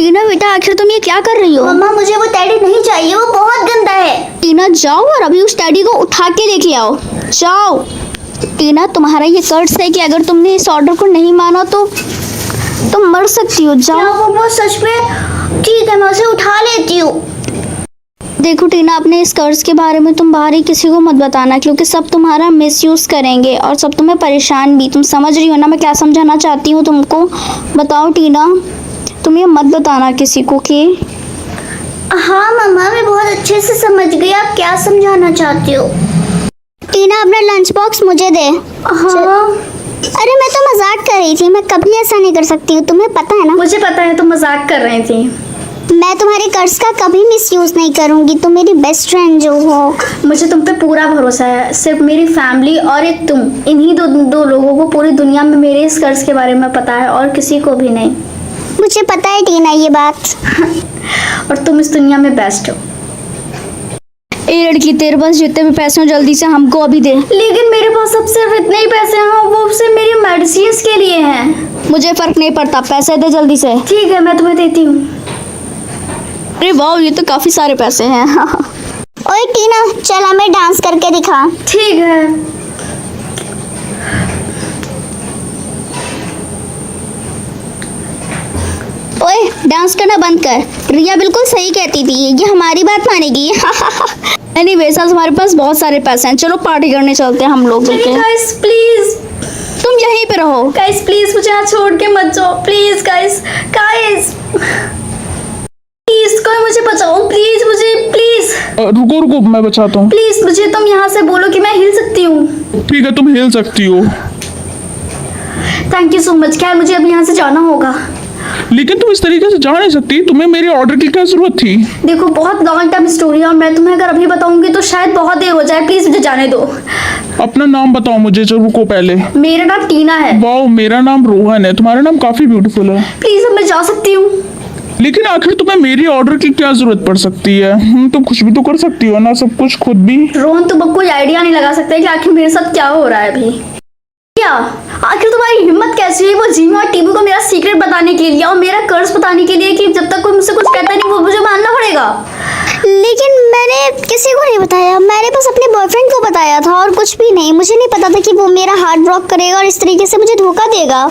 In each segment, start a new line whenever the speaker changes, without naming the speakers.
टीना बेटा, आखिर तुम ये क्या कर रही हो?
मम्मा मुझे वो टेडी नहीं चाहिए, वो बहुत गंदा है।
टीना जाओ और अभी उस टेडी को उठा के लेके आओ, जाओ। टीना तुम्हारा ये कर्ज है कि अगर तुमने इस ऑर्डर को नहीं माना तो तुम मर सकती हो, जाओ।
मम्मा सच में? ठीक है, मैं उसे उठा लेती हूँ।
देखो टीना, अपने इस कर्ज के बारे में तुम बाहर ही किसी को मत बताना, क्योंकि सब तुम्हारा मिसयूज करेंगे और सब तुम्हें परेशान भी। तुम समझ रही हो ना मैं क्या समझाना चाहती हूँ तुमको? बताओ टीना, तुम ये मत बताना किसी को कि।
हाँ मम्मा, मैं बहुत अच्छे से समझ गई आप क्या समझाना चाहती हो।
टीना अपना लंच बॉक्स मुझे दे।
हाँ
अरे मैं तो मजाक कर रही थी, मैं कभी ऐसा नहीं कर सकती हूँ, तुम्हें पता है ना।
मुझे पता है तुम मजाक कर रही थी।
मैं तुम्हारे कर्ज का कभी मिसयूज नहीं करूंगी, तुम मेरी बेस्ट फ्रेंड जो हो।
मुझे तुम पे पूरा भरोसा है। सिर्फ मेरी फैमिली और एक तुम, इन्हीं दो लोगों को पूरी दुनिया में मेरे इस कर्ज के बारे में पता है और किसी को भी नहीं।
मुझे पता है टीना ये बात।
और तुम इस दुनिया में बेस्ट हो।
ए लड़की, तेरे पास जितने भी पैसे हो जल्दी से हमको अभी दे।
लेकिन मेरे पास अब सिर्फ इतने ही पैसे हैं, वो सिर्फ मेरी मेडिसिन के लिए हैं।
मुझे फर्क नहीं पड़ता, पैसे दे जल्दी से।
ठीक है, मैं तुम्हें देती हूँ।
अरे वाह, ये तो काफी सारे पैसे हैं। ओए टीना, चल हमें डांस करके दिखा।
ठीक है।
ओए डांस करना बंद कर, रिया बिल्कुल सही कहती थी, ये हमारी बात मानेगी। एनीवेज, आज हमारे पास बहुत सारे पैसे हैं, चलो पार्टी करने चलते हैं हम लोग मिलके।
गाइस प्लीज,
तुम यहीं पे रहो।
गाइस प्लीज मुझे यहाँ छोड़ के मत जाओ, प्लीज गाइस। गाइस प्लीज, कोई मुझे बचाओ प्लीज, मुझे प्लीज।
रुको रुको, मैं बचाता हूँ।
प्लीज मुझे तुम यहाँ से बोलो कि मैं हिल सकती हूँ।
ठीक है, तुम हिल सकती हो।
Thank you so much. खैर मुझे अब यहाँ से जाना होगा।
लेकिन तुम इस तरीके से जा नहीं सकती, तुम्हें मेरे ऑर्डर की क्या जरूरत थी?
देखो बहुत लॉन्ग टर्म स्टोरी है और मैं तुम्हें अगर अभी बताऊंगी तो शायद बहुत देर हो जाए। प्लीज मुझे जाने दो।
अपना नाम बताओ मुझे, जो रुको पहले।
मेरा नाम टीना है।
वाओ, मेरा नाम रोहन है। तुम्हारा नाम काफी ब्यूटीफुल है।
प्लीज अब मैं जा सकती हूँ।
लेकिन आखिर तुम्हें मेरी ऑर्डर की क्या जरूरत पड़ सकती है? तुम कुछ भी तो कर सकती हो ना, सब कुछ खुद भी।
रोहन, तुम कोई आइडिया नहीं लगा सकते कि आखिर मेरे साथ क्या हो रहा है अभी। क्या आखिर तुम्हारी हिम्मत कैसी हुई वो जीमी और टीबू को मेरा सीक्रेट बताने के लिए और मेरा कर्ज बताने के लिए कि जब तक कोई मुझसे कुछ कहता नहीं वो मुझे मानना पड़ेगा।
लेकिन मैंने किसी को नहीं बताया, मैंने बस अपने बॉयफ्रेंड को बताया था और कुछ भी नहीं। मुझे नहीं पता था कि वो मेरा हार्ट ब्रेक करेगा और इस तरीके से मुझे धोखा देगा।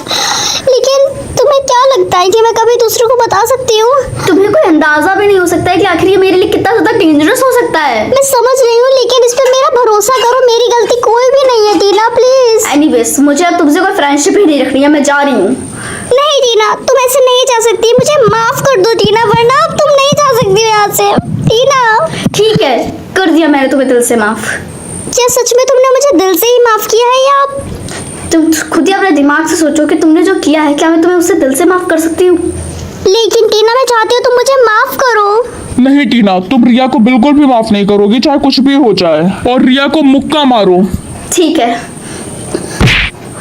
लेकिन तुम्हें क्या लगता है कि मैं कभी दूसरों को बता सकती हूँ?
तुम्हें कोई अंदाजा भी नहीं हो सकता है कि आखिर ये मेरे लिए कितना ज्यादा डेंजरस हो सकता है।
मैं समझ रही हूँ, लेकिन इस पर मेरा भरोसा करो, मेरी गलती कोई भी नहीं है टीना, प्लीज।
एनीवेज, मुझे अब तुमसे कोई फ्रेंडशिप ही नहीं रखनी है, मैं जा रही हूँ।
नहीं टीना, तुम ऐसे नहीं जा सकती, मुझे माफ कर दो टीना, वरना अब तुम नहीं जा सकती हो यहाँ से टीना।
ठीक है, कर दिया मैंने तुम्हें दिल से माफ।
क्या सच में तुमने मुझे दिल से ही माफ किया है या
तुम खुद ही अपने दिमाग से सोचो कि तुमने जो किया है क्या मैं तुम्हें उससे दिल से माफ कर सकती हूँ?
लेकिन टीना मैं चाहती हूँ तुम मुझे माफ करो।
नहीं टीना, तुम रिया को बिल्कुल भी माफ नहीं करोगी, चाहे कुछ भी हो जाए। और रिया को मुक्का मारो।
ठीक है।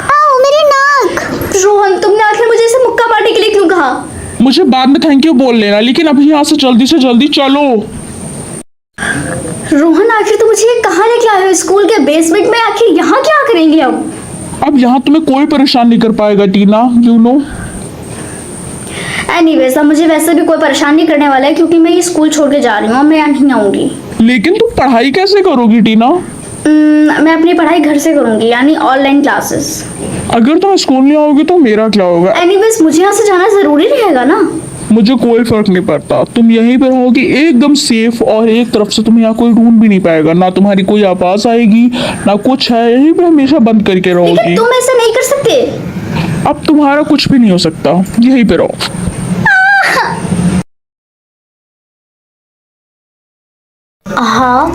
आओ मेरी नाक।
रोहन, तुमने आखिर मुझे इसे मुक्का मारने के लिए क्यों कहा?
मुझे बाद में थैंक यू बोल लेना, लेकिन अभी यहाँ से जल्दी चलो।
रोहन, आखिर तुम मुझे ये कहाँ लेके आए हो? स्कूल के बेसमेंट में? आखिर यहाँ क्या करेंगे
अब यहाँ तुम्हें कोई परेशान नहीं कर पाएगा टीना, यू नो।
एनीवेज, अब मुझे वैसे भी कोई परेशान नहीं करने वाला है क्योंकि मैं ये स्कूल छोड़ के जा रही हूँ, मैं यहाँ नहीं आऊंगी।
लेकिन तुम पढ़ाई कैसे करोगी टीना?
मैं अपनी पढ़ाई घर से करूंगी, यानी ऑनलाइन क्लासेस।
अगर तुम स्कूल नहीं आओगे तो मेरा क्या होगा?
एनीवेज, मुझे यहाँ से जाना जरूरी रहेगा ना।
मुझे कोई फर्क नहीं पड़ता, तुम यहीं पर रहोगी एकदम सेफ, और एक तरफ से तुम्हें यहाँ कोई ढूंढ भी नहीं पाएगा, ना तुम्हारी कोई आवाज आएगी ना कुछ है। यहीं पर हमेशा बंद करके
लेकिन
रहोगी।
तुम ऐसा नहीं कर सकते।
अब तुम्हारा कुछ भी नहीं हो सकता, यहीं पे रहो।
हाँ,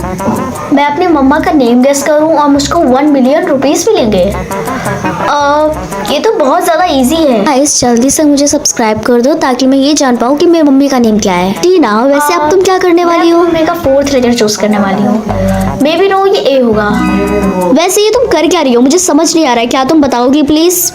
मैं अपनी मम्मा का नेम गेस करूं और मुझको 1 मिलियन रुपीस मिलेंगे। ये तो बहुत ज्यादा इजी है।
गाइस जल्दी से मुझे सब्सक्राइब कर दो ताकि मैं ये जान पाऊँ कि मेरी मम्मी का नेम क्या है। टीना, वैसे अब तुम क्या करने वाली हो?
मैं का 4th लेटर चूज करने वाली हूँ। मे बी नो ये ए होगा।
वैसे ये तुम कर क्या रही हो? मुझे समझ नहीं आ रहा है, क्या तुम बताओगी प्लीज?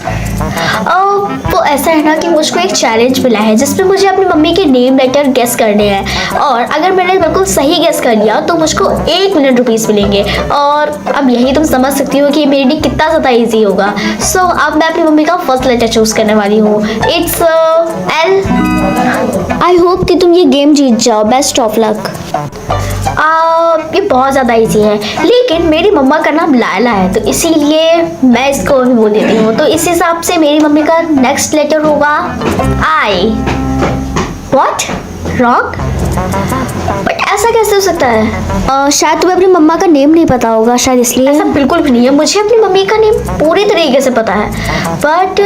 वो ऐसा है ना कि मुझको एक चैलेंज मिला है जिसमें मुझे अपनी मम्मी के नेम लेटर गेस करने हैं, और अगर मैंने बिल्कुल सही गेस कर लिया तो मुझको 1 मिलियन रुपीस मिलेंगे। और अब यही तुम समझ सकती हो कि मेरे लिए कितना ज़्यादा ईजी होगा। सो अब मैं अपनी मम्मी का फर्स्ट लेटर चूज करने वाली हूँ। It's L.
आई होप कि तुम ये गेम जीत जाओ। Best of luck.
ये बहुत ज़्यादा इजी है, लेकिन मेरी मम्मा का नाम लायला है तो इसीलिए मैं इसको भी बोल देती हूँ। तो इस हिसाब से मेरी मम्मी का नेक्स्ट लेटर होगा आई। व्हाट? रॉन्ग? बट ऐसा कैसे हो सकता है?
शायद तुम्हें अपनी मम्मा का नेम नहीं पता होगा, शायद इसलिए।
ऐसा बिल्कुल भी नहीं है, मुझे अपनी मम्मी का नेम पूरी तरीके से पता है, बट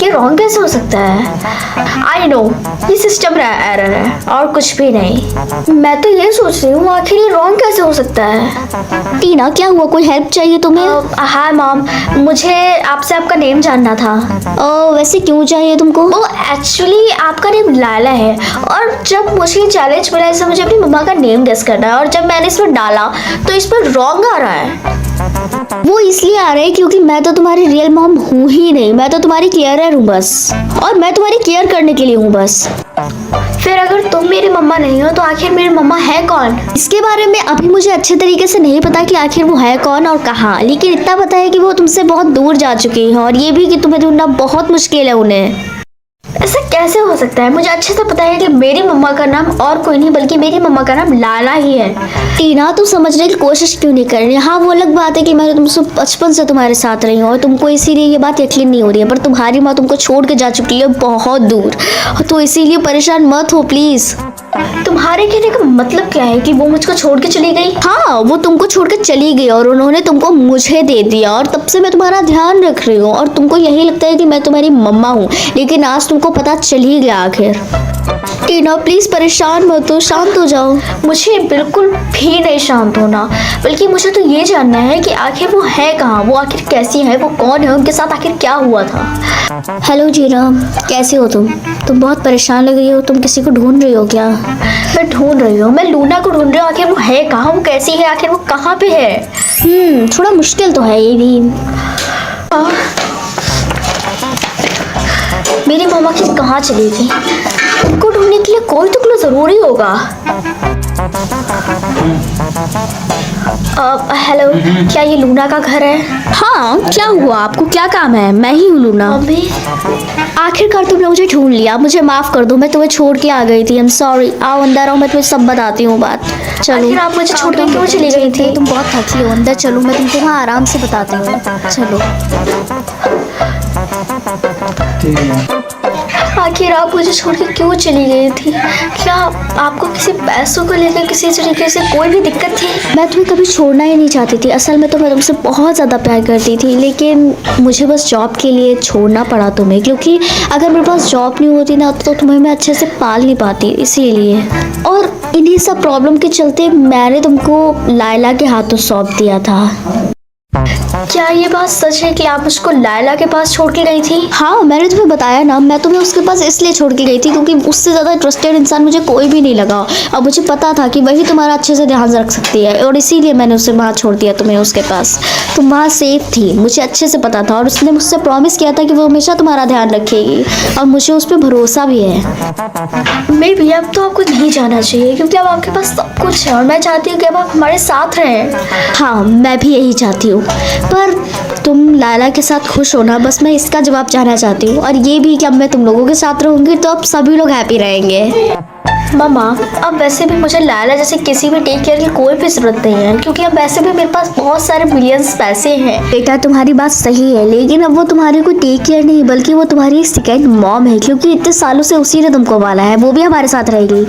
ये रॉन्ग कैसे हो सकता है? आई नो ये सिस्टम एरर है और कुछ भी नहीं। मैं तो ये सोच रही हूँ आखिर ये रॉन्ग कैसे हो सकता है।
टीना क्या हुआ, कोई हेल्प चाहिए तुम्हें?
हाँ मॉम, मुझे आपसे आपका नेम जानना था।
वैसे क्यों चाहिए तुमको?
एक्चुअली आपका नेम लायला है, और जब मुझे चैलेंज मिला इसमें मुझे अपनी मम्मा का नेम गेस करना है, और जब मैंने इसमें डाला तो इस पर रॉन्ग आ रहा है।
वो इसलिए आ रहा है क्योंकि मैं तो तुम्हारी रियल मॉम हूँ ही नहीं, मैं तो तुम्हारी केयरर हूँ बस, और मैं तुम्हारी केयर करने के लिए हूँ बस।
फिर अगर तुम मेरी मम्मा नहीं हो तो आखिर मेरी मम्मा है कौन?
इसके बारे में अभी मुझे अच्छे तरीके से नहीं पता कि आखिर वो है कौन और कहाँ, लेकिन इतना पता है कि वो तुमसे बहुत दूर जा चुकी है, और ये भी कि तुम्हें ढूंढना बहुत मुश्किल है उन्हें।
ऐसा कैसे हो सकता है? मुझे अच्छे से पता है कि मेरी मम्मा का नाम और कोई नहीं बल्कि मेरी मम्मा का नाम लाला ही है।
टीना तुम समझने की कोशिश क्यों नहीं कर रही? हाँ वो अलग बात है कि मैं तुमसे बचपन से तुम्हारे साथ रही हूँ और तुमको इसीलिए ये बात यकीन नहीं हो रही है, पर तुम्हारी माँ तुमको छोड़ के जा चुकी है बहुत दूर, तो इसीलिए परेशान मत हो प्लीज।
तुम्हारे कहने का मतलब क्या है कि वो मुझको छोड़ के चली गई?
हाँ वो तुमको छोड़ के चली गई और उन्होंने तुमको मुझे दे दिया, और तब से मैं तुम्हारा ध्यान रख रही हूँ, और तुमको यही लगता है कि मैं तुम्हारी मम्मा हूँ, लेकिन आज तुमको पता चल ही गया आखिर। टीना प्लीज परेशान मत हो, शांत हो जाओ।
मुझे बिल्कुल भी नहीं शांत होना, बल्कि मुझे तो ये जानना है कि आखिर वो है कहाँ, वो आखिर कैसी है, वो कौन है, उनके साथ आखिर क्या हुआ था।
हेलो जीना, कैसे हो तुम बहुत परेशान लग रही हो, तुम किसी को ढूंढ रही हो क्या?
मैं ढूंढ रही हूँ, मैं लूना को ढूंढ रही हूँ। आखिर वो है कहाँ, वो कैसी है, आखिर वो कहाँ पे है?
थोड़ा मुश्किल तो है ये भी।
मेरी मम्मा की कहाँ चली गई? उनको ढूंढने के लिए कोई तो क्लू जरूरी होगा। हेलो, क्या ये लूना का घर है?
हाँ क्या हुआ, आपको क्या काम है? मैं ही हूँ लूना।
मम्मी,
आखिरकार तुमने मुझे ढूंढ लिया, मुझे माफ कर दो, मैं तुम्हें छोड़ के आ गई थी। I am sorry. आओ अंदर आओ, मैं तुम्हें सब बताती हूँ बात। चलो।
आखिर आप मुझे छोड़ के क्यों चली गई थी?
तुम बहुत थकी हो, अंदर चलो, मैं तुमको वहाँ आराम से बताती हूँ। चलो।
आखिर आप मुझे छोड़ के क्यों चली गई थी? क्या आपको किसी पैसों को लेकर किसी तरीके से कोई भी दिक्कत थी?
मैं तुम्हें कभी छोड़ना ही नहीं चाहती थी, असल में तो मैं तुमसे बहुत ज़्यादा प्यार करती थी, लेकिन मुझे बस जॉब के लिए छोड़ना पड़ा तुम्हें, क्योंकि अगर मेरे पास जॉब नहीं होती ना तो तुम्हें मैं अच्छे से पाल नहीं पाती, इसीलिए। और इन्हीं सब प्रॉब्लम के चलते मैंने तुमको लायला के हाथों सौंप दिया था।
क्या ये बात सच है कि आप मुझको लायला के पास छोड़ के गई थी?
हाँ मैंने तुम्हें बताया ना, मैं तुम्हें उसके पास इसलिए छोड़ के गई थी क्योंकि उससे ज़्यादा ट्रस्टेड इंसान मुझे कोई भी नहीं लगा, और मुझे पता था कि वही तुम्हारा अच्छे से ध्यान रख सकती है, और इसीलिए मैंने उसे वहाँ छोड़ दिया तुम्हें उसके पास। तुम वहाँ सेफ थी, मुझे अच्छे से पता था, और उसने मुझसे प्रॉमिस किया था कि वो हमेशा तुम्हारा ध्यान रखेगी, और मुझे उस पर भरोसा भी है।
मे भी अब तो आपको नहीं जाना चाहिए क्योंकि अब आपके पास सब कुछ है, और मैं चाहती हूँ कि अब आप हमारे साथ रहें।
हाँ मैं भी यही चाहती हूँ, पर तुम लायला के साथ खुश हो ना, बस मैं इसका जवाब जानना चाहती हूँ, और ये भी कि अब मैं तुम लोगों के साथ रहूँगी तो अब सभी लोग हैप्पी रहेंगे।
मम्मा, अब वैसे भी मुझे लायला जैसे किसी भी टेक केयर की कोई भी जरूरत नहीं है, क्योंकि अब वैसे भी मेरे पास बहुत सारे मिलियंस पैसे हैं।
बेटा तुम्हारी बात सही है, लेकिन अब वो तुम्हारी कोई टेक केयर नहीं बल्कि वो तुम्हारी सेकंड मॉम है, क्योंकि इतने सालों से उसी ने तुमको पाला है, वो भी हमारे साथ रहेगी।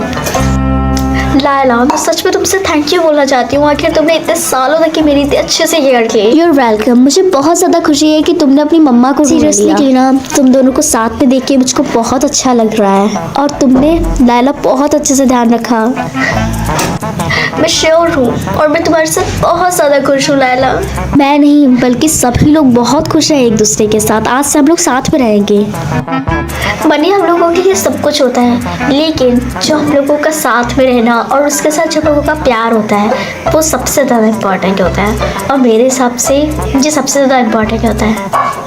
लायला, मैं सच में तुमसे थैंक यू बोलना चाहती हूँ, आखिर तुमने इतने सालों तक की मेरी इतने अच्छे से केयर की।
You're welcome। मुझे बहुत ज़्यादा खुशी है कि तुमने अपनी मम्मा को सीरियसली टीना, तुम दोनों को साथ में देख के मुझको बहुत अच्छा लग रहा है, और तुमने लायला बहुत अच्छे से ध्यान रखा।
मैं श्योर हूँ, और मैं तुम्हारे साथ बहुत ज़्यादा खुश हूँ लायला।
मैं नहीं बल्कि सभी लोग बहुत खुश हैं एक दूसरे के साथ, आज से हम लोग साथ में रहेंगे।
बनी हम लोगों के लिए सब कुछ होता है, लेकिन जो हम लोगों का साथ में रहना और उसके साथ जो लोगों का प्यार होता है वो सबसे ज़्यादा इम्पोर्टेंट होता है, और मेरे हिसाब से ये सबसे ज़्यादा इम्पोर्टेंट होता है।